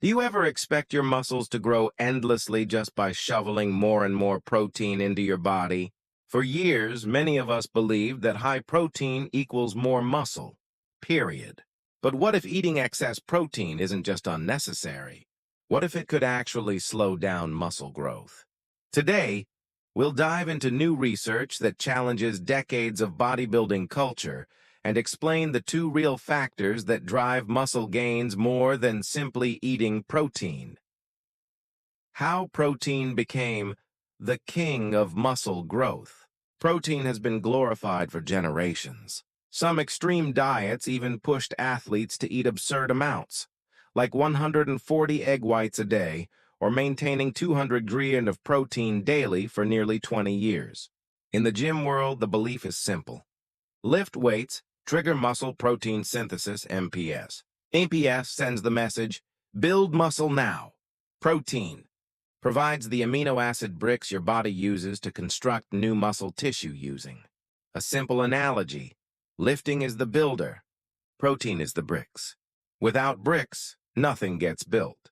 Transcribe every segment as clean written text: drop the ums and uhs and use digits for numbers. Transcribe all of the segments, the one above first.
Do you ever expect your muscles to grow endlessly just by shoveling more and more protein into your body? For years, many of us believed that high protein equals more muscle, period. But what if eating excess protein isn't just unnecessary? What if it could actually slow down muscle growth? Today, we'll dive into new research that challenges decades of bodybuilding culture and explain the two real factors that drive muscle gains more than simply eating protein. How protein became the king of muscle growth. Protein has been glorified for generations. Some extreme diets even pushed athletes to eat absurd amounts, like 140 egg whites a day or maintaining 200 grams of protein daily for nearly 20 years. In the gym world, the belief is simple. Lift weights, trigger muscle protein synthesis, MPS. MPS sends the message, build muscle now. Protein provides the amino acid bricks your body uses to construct new muscle tissue using. A simple analogy, lifting is the builder, protein is the bricks. Without bricks, nothing gets built.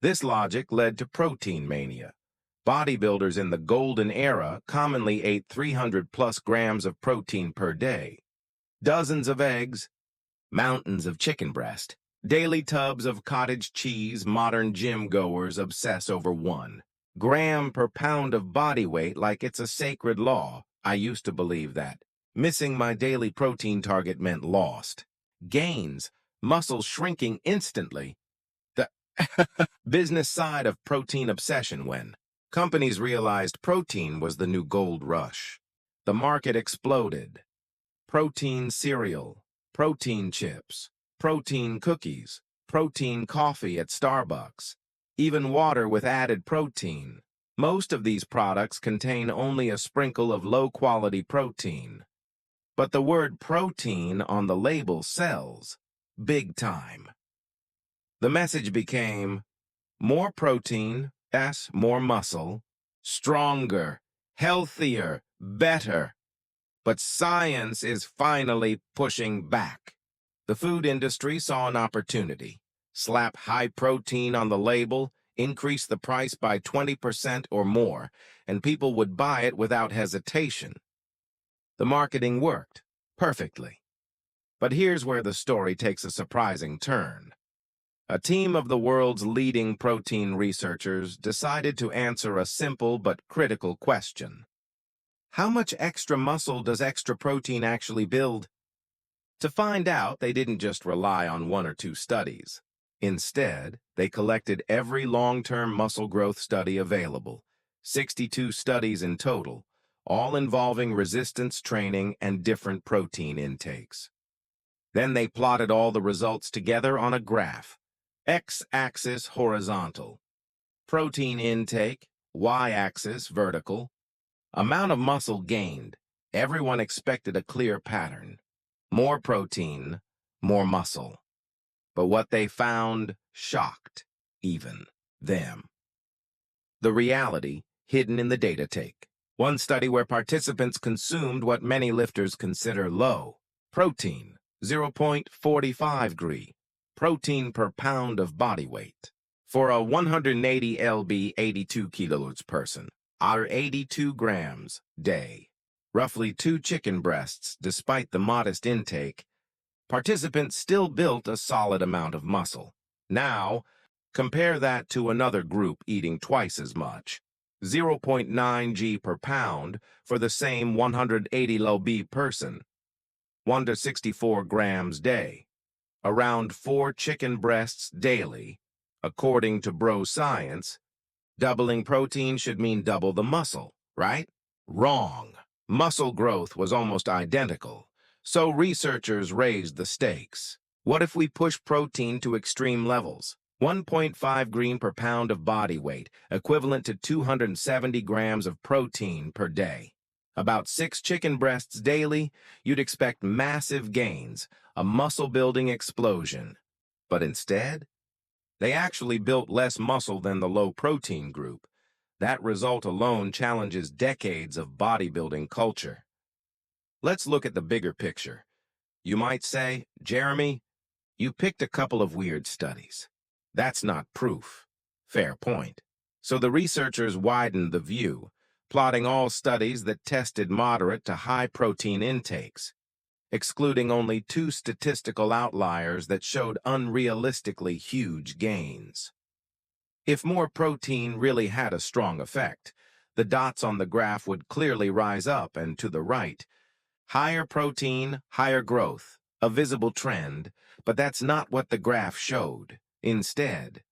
This logic led to protein mania. Bodybuilders in the golden era commonly ate 300 plus grams of protein per day. Dozens of eggs, mountains of chicken breast, daily tubs of cottage cheese. Modern gym goers obsess over 1 gram per pound of body weight like it's a sacred law. I used to believe that. Missing my daily protein target meant lost. Gains, muscles shrinking instantly. The business side of protein obsession. When companies realized protein was the new gold rush, the market exploded. Protein cereal, protein chips, protein cookies, protein coffee at Starbucks, even water with added protein. Most of these products contain only a sprinkle of low-quality protein. But the word protein on the label sells big time. The message became, more protein, more muscle, stronger, healthier, better. But science is finally pushing back. The food industry saw an opportunity. Slap high protein on the label, increase the price by 20% or more, and people would buy it without hesitation. The marketing worked perfectly. But here's where the story takes a surprising turn. A team of the world's leading protein researchers decided to answer a simple but critical question. How much extra muscle does extra protein actually build? To find out, they didn't just rely on 1 or 2 studies. Instead, they collected every long-term muscle growth study available, 62 studies in total, all involving resistance training and different protein intakes. Then they plotted all the results together on a graph, x-axis horizontal, protein intake, y-axis vertical, amount of muscle gained. Everyone expected a clear pattern. More protein, more muscle. But what they found shocked even them. The reality hidden in the data take. One study where participants consumed what many lifters consider low protein, 0.45 g protein per pound of body weight. For a 180 lb 82 kilos person, or 82 grams day, roughly 2 chicken breasts. Despite the modest intake, participants still built a solid amount of muscle. Now, compare that to another group eating twice as much, 0.9 g per pound for the same 180 lb person, 1 to 64 grams day, around 4 chicken breasts daily. According to bro science, doubling protein should mean double the muscle, right? Wrong. Muscle growth was almost identical, so researchers raised the stakes. What if we push protein to extreme levels? 1.5 grams per pound of body weight, equivalent to 270 grams of protein per day. About 6 chicken breasts daily, you'd expect massive gains, a muscle-building explosion. But instead, they actually built less muscle than the low-protein group. That result alone challenges decades of bodybuilding culture. Let's look at the bigger picture. You might say, Jeremy, you picked a couple of weird studies. That's not proof. Fair point. So the researchers widened the view, plotting all studies that tested moderate to high protein intakes, excluding only two statistical outliers that showed unrealistically huge gains. If more protein really had a strong effect, the dots on the graph would clearly rise up and to the right. Higher protein, higher growth, a visible trend, but that's not what the graph showed. Instead,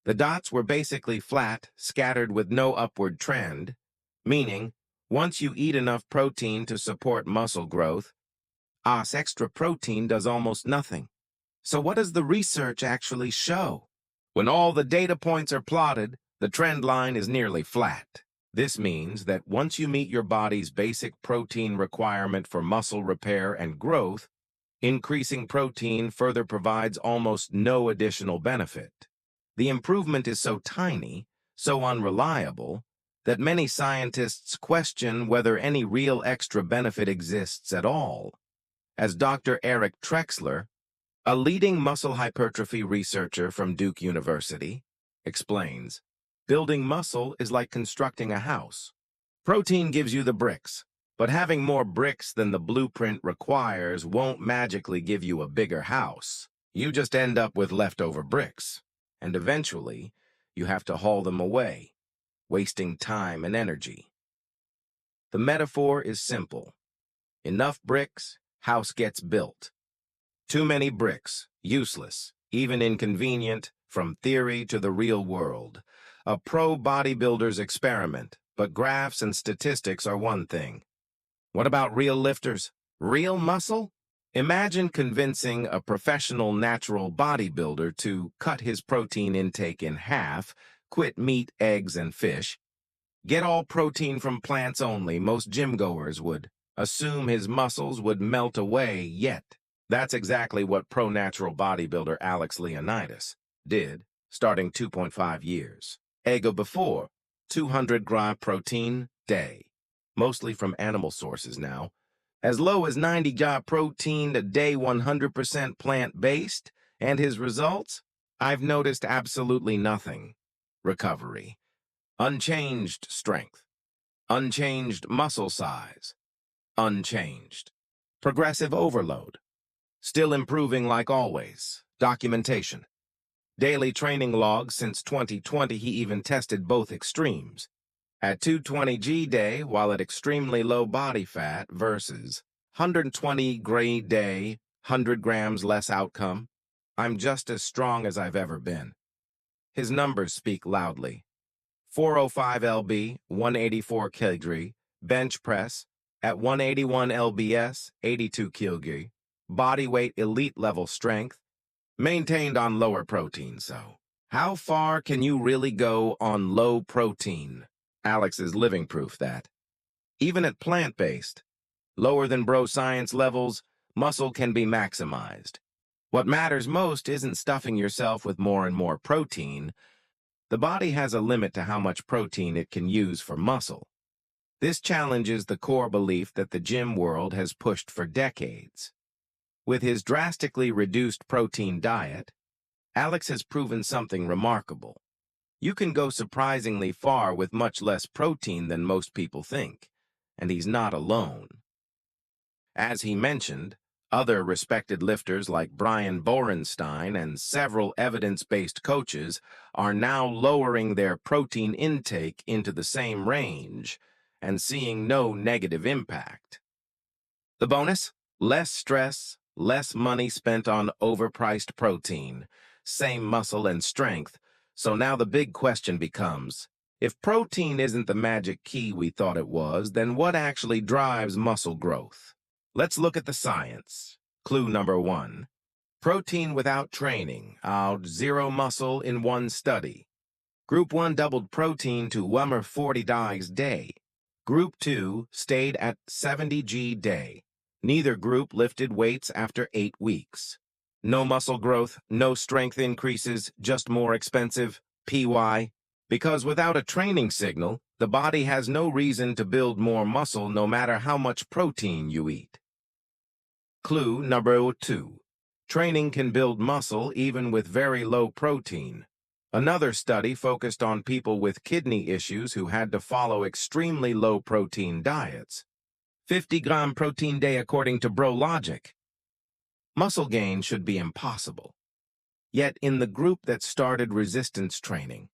the dots were basically flat, scattered with no upward trend, meaning once you eat enough protein to support muscle growth, extra protein does almost nothing. So what does the research actually show? When all the data points are plotted, the trend line is nearly flat. This means that once you meet your body's basic protein requirement for muscle repair and growth, increasing protein further provides almost no additional benefit. The improvement is so tiny, so unreliable, that many scientists question whether any real extra benefit exists at all. As Dr. Eric Trexler, a leading muscle hypertrophy researcher from Duke University, explains, building muscle is like constructing a house. Protein gives you the bricks, but having more bricks than the blueprint requires won't magically give you a bigger house. You just end up with leftover bricks, and eventually, you have to haul them away, wasting time and energy. The metaphor is simple. Enough bricks, house gets built. Too many bricks, useless, even inconvenient, from theory to the real world. A pro bodybuilder's experiment, but graphs and statistics are one thing. What about real lifters? Real muscle? Imagine convincing a professional natural bodybuilder to cut his protein intake in half, quit meat, eggs, and fish. Get all protein from plants only, most gym-goers would assume his muscles would melt away, yet that's exactly what pro-natural bodybuilder Alex Leonidas did, starting 2.5 years ago before, 200-gram protein day, mostly from animal sources now, as low as 90-gram protein a day, 100% plant-based, and his results? I've noticed absolutely nothing. Recovery. Unchanged strength. Unchanged muscle size. Unchanged. Progressive overload. Still improving like always. Documentation. Daily training logs since 2020, he even tested both extremes. At 220 G day while at extremely low body fat versus 120 G day, 100 grams less outcome. I'm just as strong as I've ever been. His numbers speak loudly. 405 lb, 184 kg, bench press at 181 lbs, 82 kg. Body weight elite level strength, maintained on lower protein. So, how far can you really go on low protein? Alex is living proof that, even at plant-based, lower than bro science levels, muscle can be maximized. What matters most isn't stuffing yourself with more and more protein. The body has a limit to how much protein it can use for muscle. This challenges the core belief that the gym world has pushed for decades. With his drastically reduced protein diet, Alex has proven something remarkable. You can go surprisingly far with much less protein than most people think, and he's not alone. As he mentioned, other respected lifters like Brian Borenstein and several evidence-based coaches are now lowering their protein intake into the same range and seeing no negative impact. The bonus? Less stress, less money spent on overpriced protein, same muscle and strength. So now the big question becomes, if protein isn't the magic key we thought it was, then what actually drives muscle growth? Let's look at the science. Clue number 1. Protein without training, out zero muscle in one study. Group 1 doubled protein to 140 days day. Group 2 stayed at 70 G day. Neither group lifted weights after 8 weeks. No muscle growth, no strength increases, just more expensive. PY. Because without a training signal, the body has no reason to build more muscle no matter how much protein you eat. Clue number 2. Training can build muscle even with very low protein. Another study focused on people with kidney issues who had to follow extremely low-protein diets. 50-gram protein day according to Bro Logic. Muscle gain should be impossible. Yet in the group that started resistance training,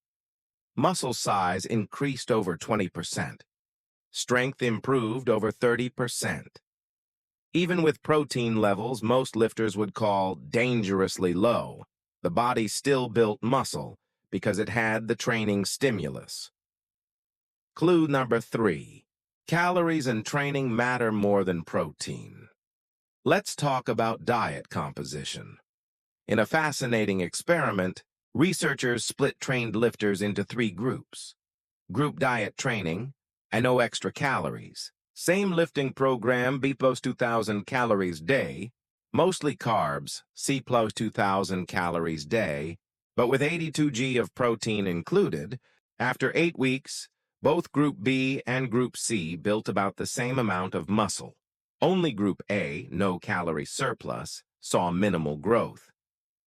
muscle size increased over 20%. Strength improved over 30%. Even with protein levels most lifters would call dangerously low, the body still built muscle because it had the training stimulus. Clue number 3. Calories and training matter more than protein. Let's talk about diet composition. In a fascinating experiment, researchers split trained lifters into 3 groups. Group diet training, and no extra calories. Same lifting program, B plus 2,000 calories day, mostly carbs, C plus 2,000 calories day, but with 82 g of protein included. After 8 weeks, both Group B and Group C built about the same amount of muscle. Only Group A, no calorie surplus, saw minimal growth.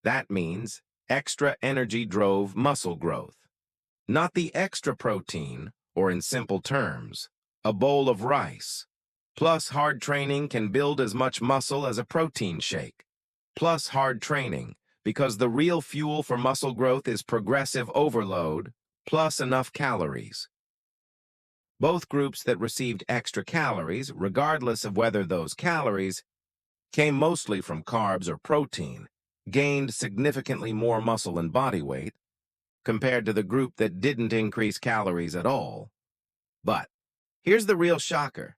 That means extra energy drove muscle growth. Not the extra protein, or in simple terms, a bowl of rice. Plus hard training can build as much muscle as a protein shake. Plus hard training, because the real fuel for muscle growth is progressive overload, plus enough calories. Both groups that received extra calories, regardless of whether those calories came mostly from carbs or protein, gained significantly more muscle and body weight compared to the group that didn't increase calories at all. But here's the real shocker.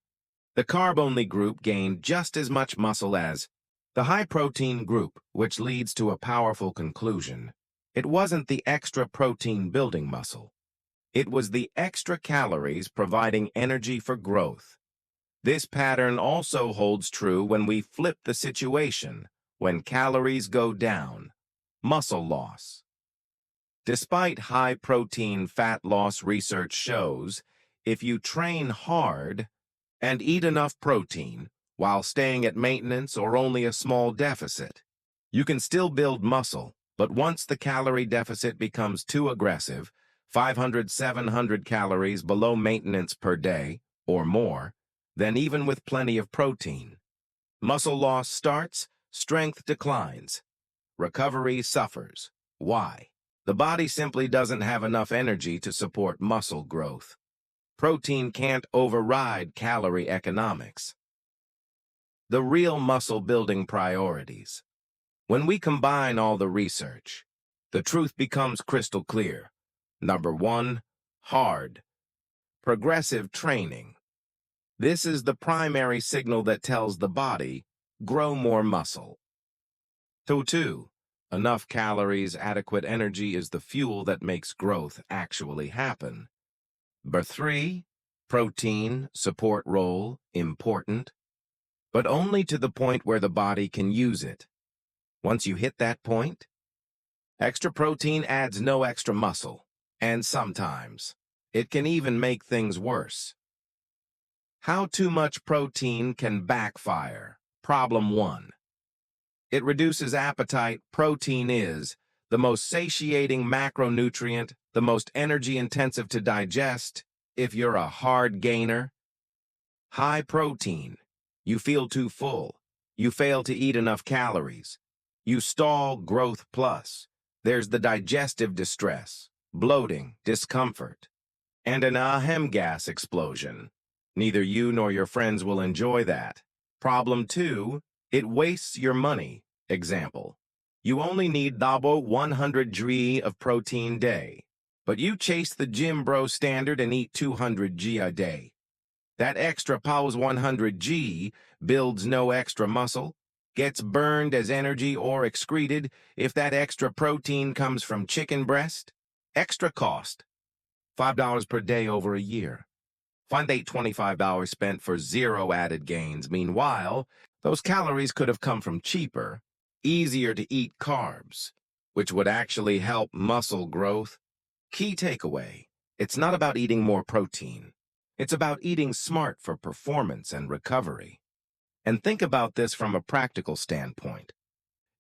The carb-only group gained just as much muscle as the high-protein group, which leads to a powerful conclusion. It wasn't the extra protein building muscle. It was the extra calories providing energy for growth. This pattern also holds true when we flip the situation. When calories go down, muscle loss. Despite high-protein fat loss research shows, if you train hard and eat enough protein while staying at maintenance or only a small deficit, you can still build muscle, but once the calorie deficit becomes too aggressive, 500-700 calories below maintenance per day or more, then even with plenty of protein, muscle loss starts, strength declines, recovery suffers. Why? The body simply doesn't have enough energy to support muscle growth. Protein can't override calorie economics. The real muscle-building priorities. When we combine all the research, the truth becomes crystal clear. Number 1, hard, progressive training. This is the primary signal that tells the body, grow more muscle. 2, enough calories, adequate energy is the fuel that makes growth actually happen. Number 3, protein, support role, important, but only to the point where the body can use it. Once you hit that point, extra protein adds no extra muscle, and sometimes it can even make things worse. How too much protein can backfire. Problem 1. It reduces appetite. Protein is the most satiating macronutrient, the most energy-intensive to digest. If you're a hard gainer, high protein, you feel too full. You fail to eat enough calories. You stall growth plus. There's the digestive distress, bloating, discomfort, and an ahem gas explosion. Neither you nor your friends will enjoy that. Problem 2, it wastes your money. Example, you only need double 100 g of protein day, but you chase the gym bro standard and eat 200 g a day. That extra pause 100 g builds no extra muscle, gets burned as energy or excreted if that extra protein comes from chicken breast. Extra cost, $5 per day over a year. Find $25 spent for 0 added gains. Meanwhile, those calories could have come from cheaper, easier to eat carbs, which would actually help muscle growth. Key takeaway, it's not about eating more protein. It's about eating smart for performance and recovery. And think about this from a practical standpoint.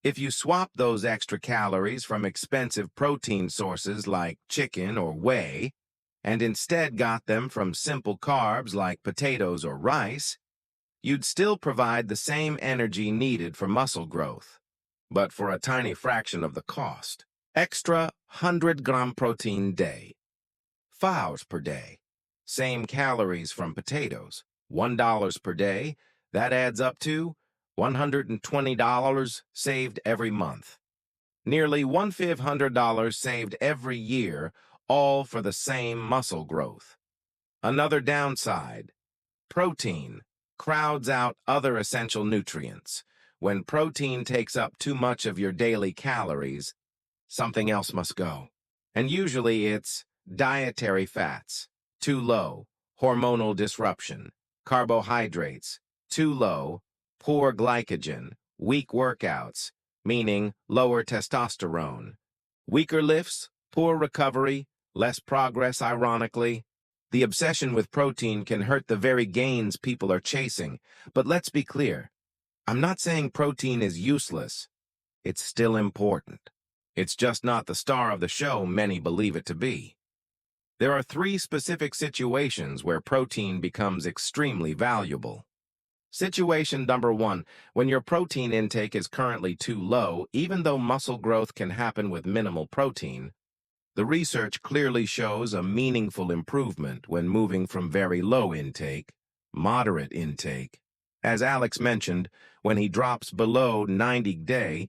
If you swap those extra calories from expensive protein sources like chicken or whey, and instead got them from simple carbs like potatoes or rice, you'd still provide the same energy needed for muscle growth, but for a tiny fraction of the cost. Extra 100-gram protein day, 5 hours per day. Same calories from potatoes, $1 per day. That adds up to $120 saved every month. Nearly $1,500 saved every year, all for the same muscle growth. Another downside, protein crowds out other essential nutrients. When protein takes up too much of your daily calories, something else must go. And usually it's dietary fats, too low, hormonal disruption, carbohydrates, too low, poor glycogen, weak workouts, meaning lower testosterone, weaker lifts, poor recovery, less progress, ironically. The obsession with protein can hurt the very gains people are chasing. But let's be clear. I'm not saying protein is useless. It's still important. It's just not the star of the show many believe it to be. There are 3 specific situations where protein becomes extremely valuable. Situation number 1, when your protein intake is currently too low, even though muscle growth can happen with minimal protein, the research clearly shows a meaningful improvement when moving from very low intake, moderate intake. As Alex mentioned, when he drops below 90-day,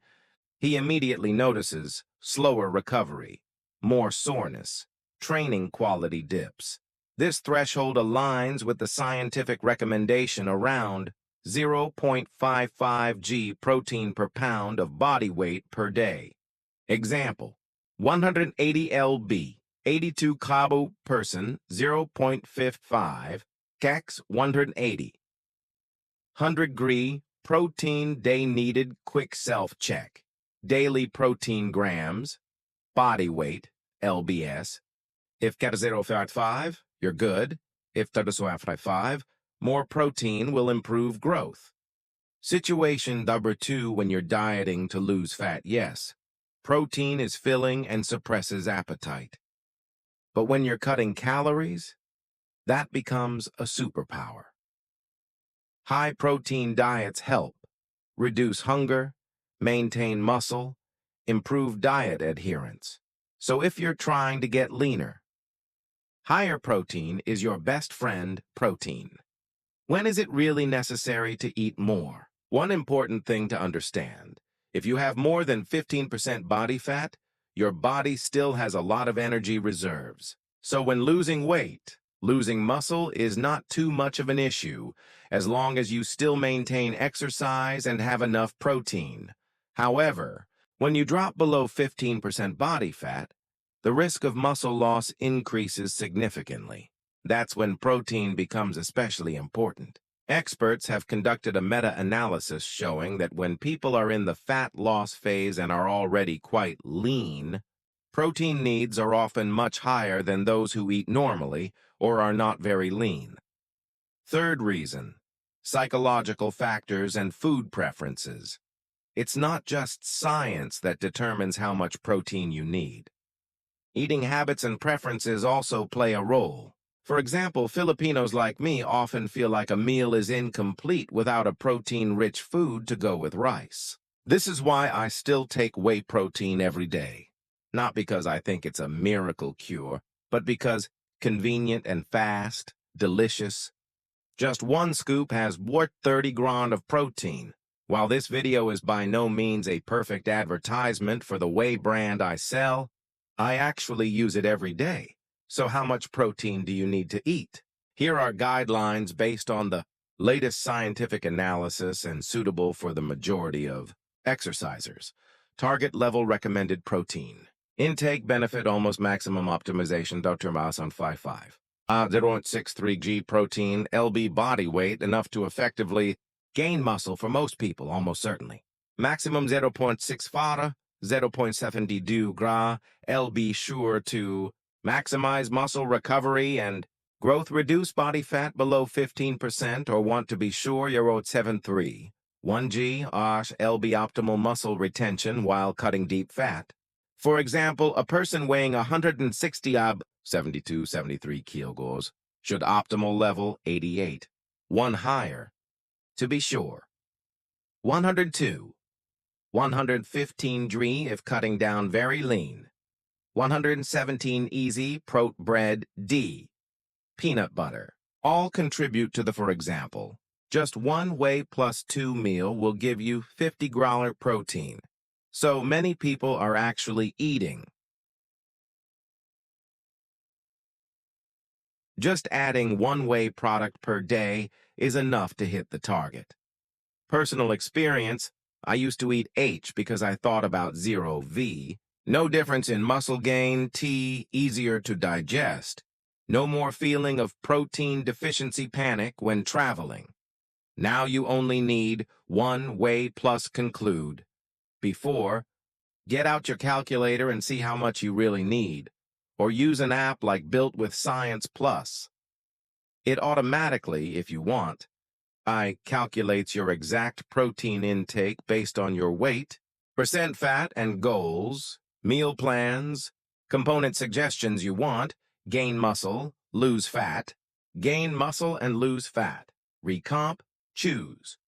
he immediately notices slower recovery, more soreness, training quality dips. This threshold aligns with the scientific recommendation around 0.55 g protein per pound of body weight per day. Example, 180 lb, 82 kg person, 0.55, kex 180. 100 g protein day needed quick self-check. Daily protein grams, body weight, LBS. If get 0.55, you're good. If 0.55, more protein will improve growth. Situation number 2, when you're dieting to lose fat, yes. Protein is filling and suppresses appetite. But when you're cutting calories, that becomes a superpower. High-protein diets help reduce hunger, maintain muscle, improve diet adherence. So if you're trying to get leaner, higher protein is your best friend, protein. When is it really necessary to eat more? One important thing to understand. If you have more than 15% body fat, your body still has a lot of energy reserves. So when losing weight, losing muscle is not too much of an issue, as long as you still maintain exercise and have enough protein. However, when you drop below 15% body fat, the risk of muscle loss increases significantly. That's when protein becomes especially important. Experts have conducted a meta-analysis showing that when people are in the fat loss phase and are already quite lean, protein needs are often much higher than those who eat normally or are not very lean. Third reason, psychological factors and food preferences. It's not just science that determines how much protein you need. Eating habits and preferences also play a role. For example, Filipinos like me often feel like a meal is incomplete without a protein-rich food to go with rice. This is why I still take whey protein every day. Not because I think it's a miracle cure, but because convenient and fast, delicious. Just 1 scoop has 30 grams of protein. While this video is by no means a perfect advertisement for the whey brand I sell, I actually use it every day. So how much protein do you need to eat? Here are guidelines based on the latest scientific analysis and suitable for the majority of exercisers. Target level recommended protein. Intake benefit almost maximum optimization Dr. Maas on 5.5. 0.63 g protein, lb body weight, enough to effectively gain muscle for most people, almost certainly. Maximum 0.64, 0.72 gra, lb sure to maximize muscle recovery and growth, reduce body fat below 15% or want to be sure you're 0.73. 1G LB optimal muscle retention while cutting deep fat. For example, a person weighing 160 72, 73 kilograms should optimal level 88. One higher, to be sure. 102. 115 dri if cutting down very lean. 117 easy prot bread D. Peanut butter. All contribute to the for example. Just one whey plus 2 meal will give you 50 growler protein. So many people are actually eating. Just adding one whey product per day is enough to hit the target. Personal experience, I used to eat H because I thought about 0V. No difference in muscle gain, T, easier to digest. No more feeling of protein deficiency panic when traveling. Now you only need one whey plus conclude. Before, get out your calculator and see how much you really need, or use an app like Built with Science Plus. It automatically, if you want, calculates your exact protein intake based on your weight, percent fat and goals, meal plans, component suggestions you want, gain muscle, lose fat, gain muscle and lose fat, recomp, choose.